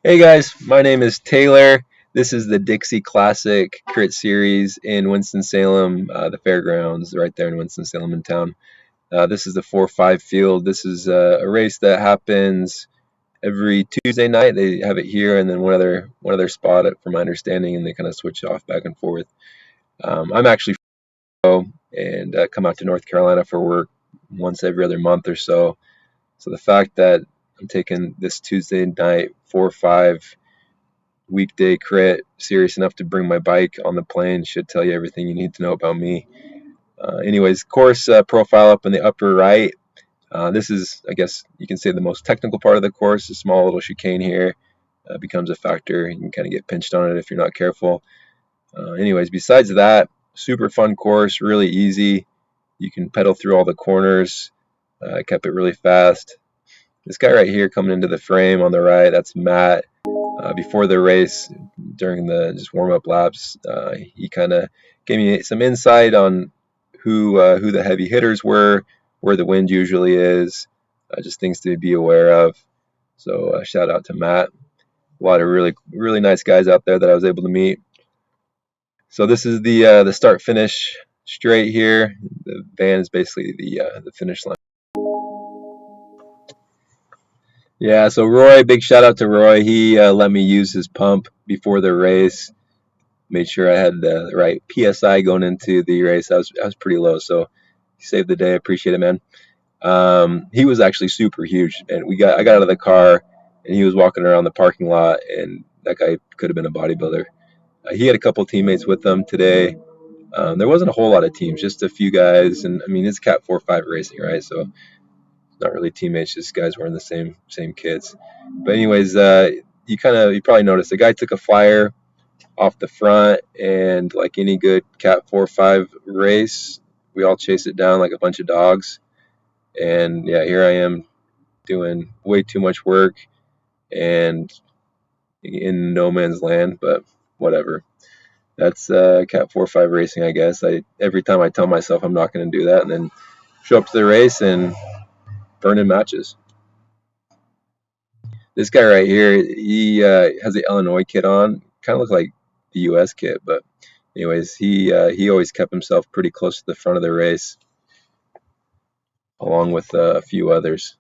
Hey guys, my name is Taylor. This is the Dixie Classic Crit Series in Winston-Salem, the fairgrounds right there in Winston-Salem in town. This is the 4-5 field. This is a race that happens every Tuesday night. They have it here and then one other spot, from my understanding, and they kind of switch off back and forth. I'm actually from and come out to North Carolina for work once every other month or so. So the fact that I'm taking this Tuesday night 4-5 weekday crit serious enough to bring my bike on the plane should tell you everything you need to know about me. Anyways, course profile up in the upper right. This is, I guess, you can say the most technical part of the course. A small little chicane here becomes a factor. You can kind of get pinched on it if you're not careful. Anyways, besides that, super fun course, really easy. You can pedal through all the corners. I kept it really fast. This guy right here coming into the frame on the right, that's Matt. Before the race, during the just warm up laps, he kind of gave me some insight on who the heavy hitters were, where the wind usually is, just things to be aware of. So shout out to Matt. A lot of really nice guys out there that I was able to meet. So this is the start finish straight here. The van is basically the finish line. Yeah, so Roy, big shout out to Roy. He let me use his pump before the race. Made sure I had the right PSI going into the race. I was pretty low, so he saved the day. I appreciate it, man. He was actually super huge, and I got out of the car, and he was walking around the parking lot, and that guy could have been a bodybuilder. He had a couple teammates with him today. There wasn't a whole lot of teams, just a few guys, and I mean it's Cat 4-5 racing, right? So not really teammates, just guys wearing the same kits. But anyways, you probably noticed the guy took a flyer off the front, and like any good Cat 4-5 race, we all chase it down like a bunch of dogs. And yeah, here I am doing way too much work and in no man's land, but whatever. That's Cat 4-5 racing, I guess. I every time I tell myself I'm not going to do that, and then show up to the race and burn in matches. This guy right here, he has the Illinois kit on. Kind of looks like the U.S. kit, but anyways, he always kept himself pretty close to the front of the race, along with a few others.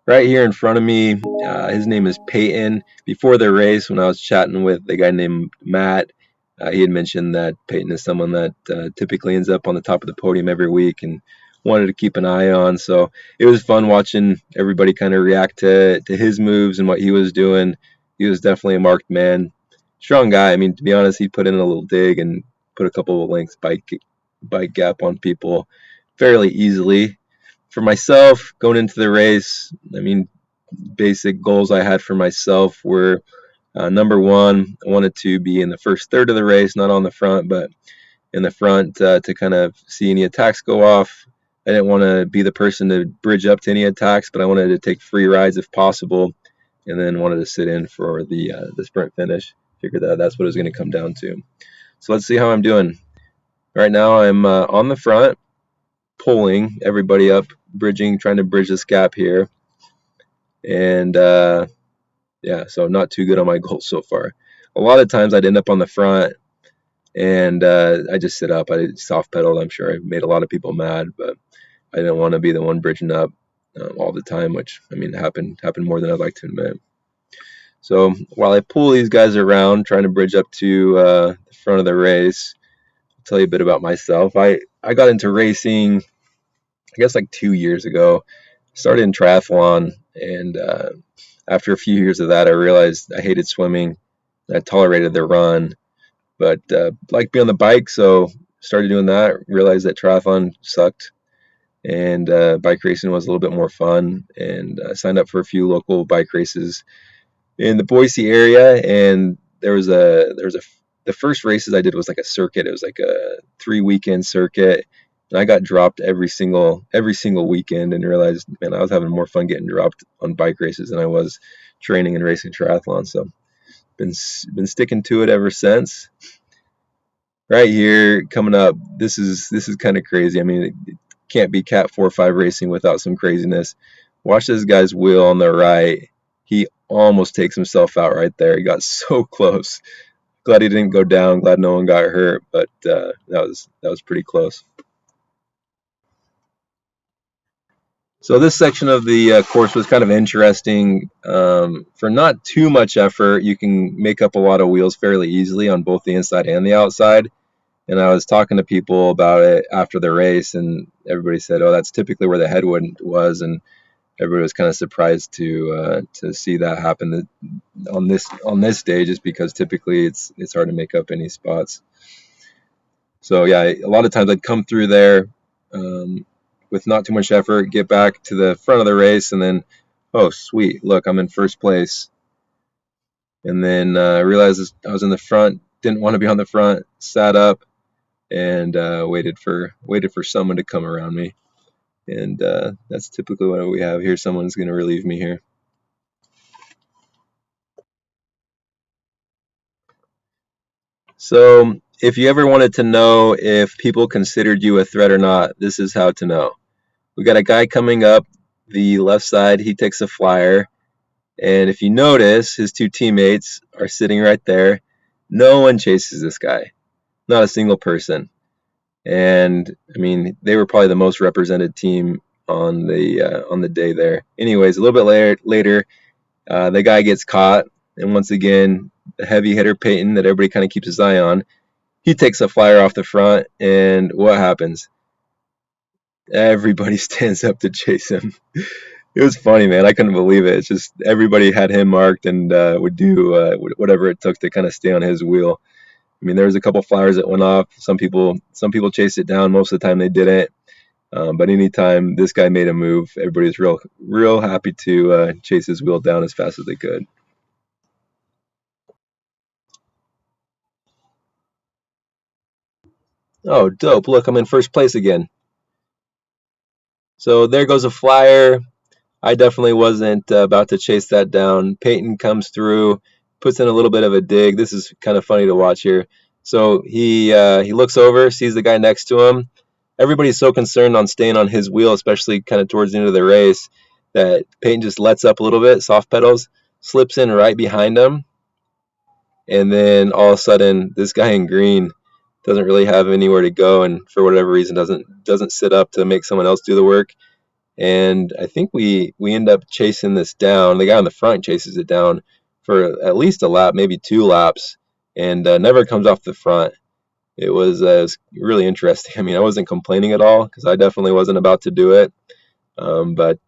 Right here in front of me, his name is Peyton. Before the race, when I was chatting with the guy named Matt, he had mentioned that Peyton is someone that typically ends up on the top of the podium every week and wanted to keep an eye on. So it was fun watching everybody kind of react to his moves and what he was doing. He was definitely a marked man. Strong guy. I mean, to be honest, he put in a little dig and put a couple of lengths bike gap on people fairly easily. For myself, going into the race, I mean, basic goals I had for myself were number one, I wanted to be in the first third of the race, not on the front, but in the front to kind of see any attacks go off. I didn't want to be the person to bridge up to any attacks, but I wanted to take free rides if possible, and then wanted to sit in for the sprint finish. Figured that that's what it was going to come down to. So let's see how I'm doing. Right now, I'm on the front, pulling everybody up, trying to bridge this gap here. And yeah, so not too good on my goals so far. A lot of times I'd end up on the front and I just sit up. I soft pedaled. I'm sure I made a lot of people mad, but I didn't want to be the one bridging up all the time, which I mean happened more than I'd like to admit. So while I pull these guys around, trying to bridge up to the front of the race, I'll tell you a bit about myself. I got into racing, I guess like 2 years ago. Started in triathlon, and after a few years of that, I realized I hated swimming. I tolerated the run, but liked being on the bike, so started doing that. Realized that triathlon sucked, and bike racing was a little bit more fun. And signed up for a few local bike races in the Boise area. And the first races I did was like a circuit. It was like a 3 weekend circuit. And I got dropped every single weekend and realized, man, I was having more fun getting dropped on bike races than I was training and racing triathlon. So been sticking to it ever since. right here coming up, this is kind of crazy. I mean, it can't be Cat 4-5 racing without some craziness. Watch this guy's wheel on the right. He almost takes himself out right there. He got so close. Glad he didn't go down. Glad no one got hurt, but that was pretty close. So this section of the course was kind of interesting. For not too much effort, you can make up a lot of wheels fairly easily on both the inside and the outside. And I was talking to people about it after the race, and everybody said, "Oh, that's typically where the headwind was," and everybody was kind of surprised to see that happen on this stage, just because typically it's hard to make up any spots. So yeah, a lot of times I'd come through there with not too much effort, get back to the front of the race, and then, oh sweet, look, I'm in first place. And then I realized I was in the front, didn't want to be on the front, sat up, and waited for someone to come around me. And that's typically what we have here. Someone's going to relieve me here. So if you ever wanted to know if people considered you a threat or not, this is how to know. We got a guy coming up the left side. He takes a flyer. And if you notice, his two teammates are sitting right there. No one chases this guy. Not a single person. And I mean, they were probably the most represented team on the day there. Anyways, a little bit later, the guy gets caught, and once again, the heavy hitter Peyton that everybody kind of keeps his eye on, he takes a flyer off the front, and what happens? Everybody stands up to chase him. It was funny, man. I couldn't believe it. It's just everybody had him marked and would do whatever it took to kind of stay on his wheel. I mean, there was a couple flyers that went off. Some people chased it down. Most of the time, they didn't. But anytime this guy made a move, everybody was real happy to chase his wheel down as fast as they could. Oh, dope! Look, I'm in first place again. So there goes a flyer. I definitely wasn't about to chase that down. Peyton comes through, puts in a little bit of a dig. This is kind of funny to watch here. So he looks over, sees the guy next to him. Everybody's so concerned on staying on his wheel, especially kind of towards the end of the race, that Peyton just lets up a little bit, soft pedals, slips in right behind him, and then all of a sudden, this guy in green doesn't really have anywhere to go, and for whatever reason doesn't sit up to make someone else do the work. And I think we end up chasing this down. The guy on the front chases it down for at least a lap, maybe 2 laps, and never comes off the front. It was really interesting. I mean, I wasn't complaining at all because I definitely wasn't about to do it. But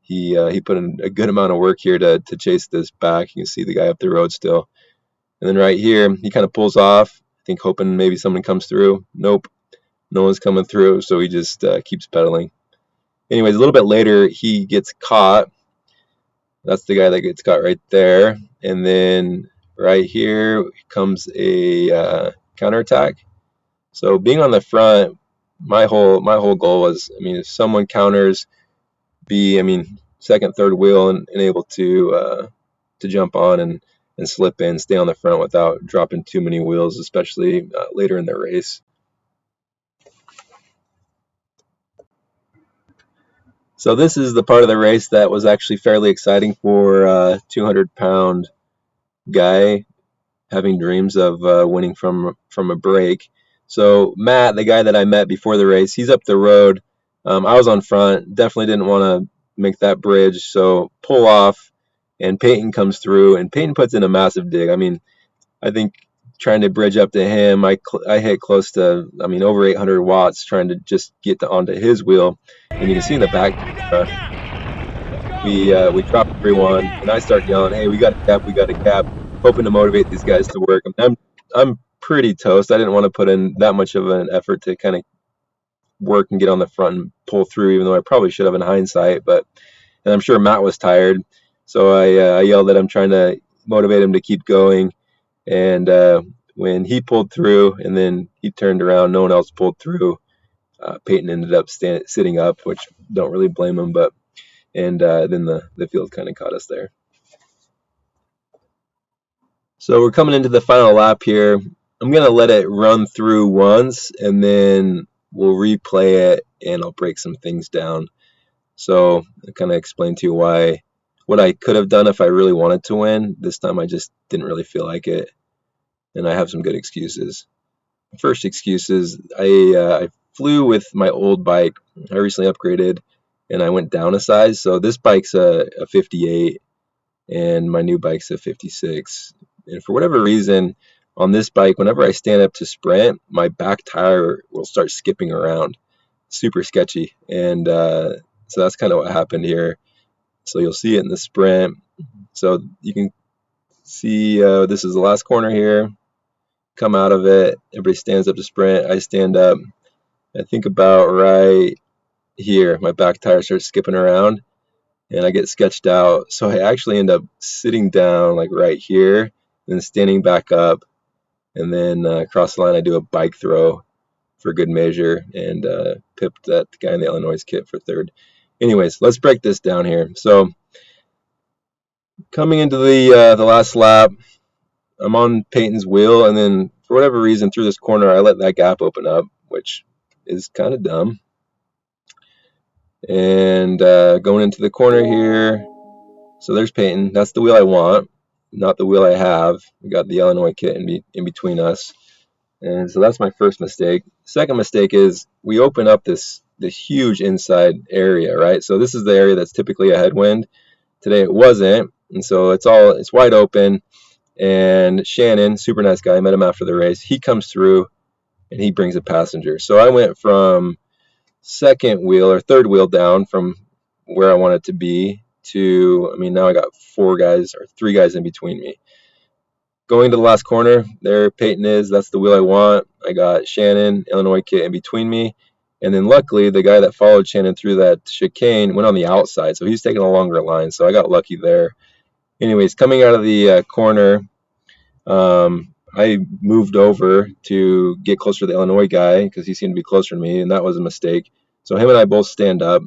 he put in a good amount of work here to chase this back. You can see the guy up the road still. And then right here, he kind of pulls off, I think hoping maybe someone comes through. Nope, no one's coming through, so he just keeps pedaling. Anyways, a little bit later, he gets caught. That's the guy that gets caught right there. And then right here comes a counterattack. So being on the front, my whole goal was, I mean, if someone counters, second, third wheel and able to jump on and slip in, stay on the front without dropping too many wheels, especially later in the race. So this is the part of the race that was actually fairly exciting for a 200-pound guy having dreams of winning from a break. So Matt, the guy that I met before the race, he's up the road. I was on front. Definitely didn't want to make that bridge, so pull off, and Peyton comes through, and Peyton puts in a massive dig. I mean, I think trying to bridge up to him, I hit close to, over 800 watts trying to just get onto his wheel, and you can see in the back, we drop everyone, and I start yelling, "Hey, we got a gap," hoping to motivate these guys to work. I'm pretty toast. I didn't want to put in that much of an effort to kind of work and get on the front and pull through, even though I probably should have in hindsight. And I'm sure Matt was tired, so I yelled at him, trying to motivate him to keep going. And when he pulled through, and then he turned around, no one else pulled through. Peyton ended up sitting up, which don't really blame him, and then the field kind of caught us there. So we're coming into the final lap here. I'm gonna let it run through once, and then we'll replay it, and I'll break some things down. So I kind of explain to you why, what I could have done if I really wanted to win. This time I just didn't really feel like it, and I have some good excuses. First excuse is I flew with my old bike. I recently upgraded, and I went down a size. So this bike's a 58, and my new bike's a 56. And for whatever reason, on this bike, whenever I stand up to sprint, my back tire will start skipping around. Super sketchy. And so that's kind of what happened here. So you'll see it in the sprint. So you can see this is the last corner here. Come out of it. Everybody stands up to sprint. I stand up. I think about right here. My back tire starts skipping around, and I get sketched out. So I actually end up sitting down like right here, and then standing back up, and then across the line I do a bike throw for good measure, and pipped that guy in the Illinois kit for third. Anyways, let's break this down here. So coming into the last lap, I'm on Peyton's wheel, and then for whatever reason through this corner I let that gap open up, which is kind of dumb. And going into the corner here, so there's Peyton. That's the wheel I want, not the wheel I have. We got the Illinois kit in between us. And so that's my first mistake. Second mistake is we open up this huge inside area, right? So this is the area that's typically a headwind. Today it wasn't, and so it's wide open. And Shannon, super nice guy, I met him after the race. He comes through and he brings a passenger. So I went from second wheel or third wheel down from where I wanted to be to, I mean, now I got four guys or three guys in between me. Going to the last corner, there Peyton is. That's the wheel I want. I got Shannon, Illinois kit in between me. And then luckily, the guy that followed Shannon through that chicane went on the outside. So he's taking a longer line. So I got lucky there. Anyways, coming out of the corner, I moved over to get closer to the Illinois guy because he seemed to be closer to me, and that was a mistake. So him and I both stand up.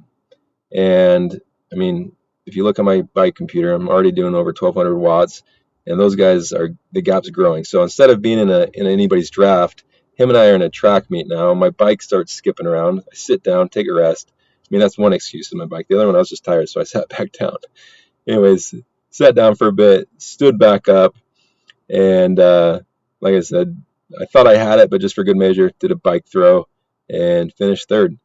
And I mean, if you look at my bike computer, I'm already doing over 1,200 watts, and those guys are, the gap's growing. So instead of being in anybody's draft, him and I are in a track meet now. My bike starts skipping around. I sit down, take a rest. I mean, that's one excuse of my bike. The other one, I was just tired, so I sat back down. Anyways, sat down for a bit, stood back up, and like I said, I thought I had it, but just for good measure, did a bike throw and finished third.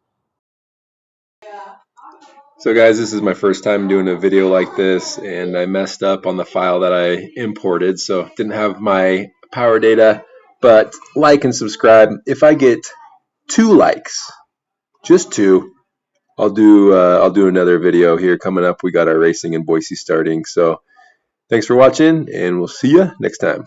So guys, this is my first time doing a video like this, and I messed up on the file that I imported, so didn't have my power data. But like and subscribe. If I get 2 likes, just 2, I'll do another video here coming up. We got our racing in Boise starting. So thanks for watching, and we'll see you next time.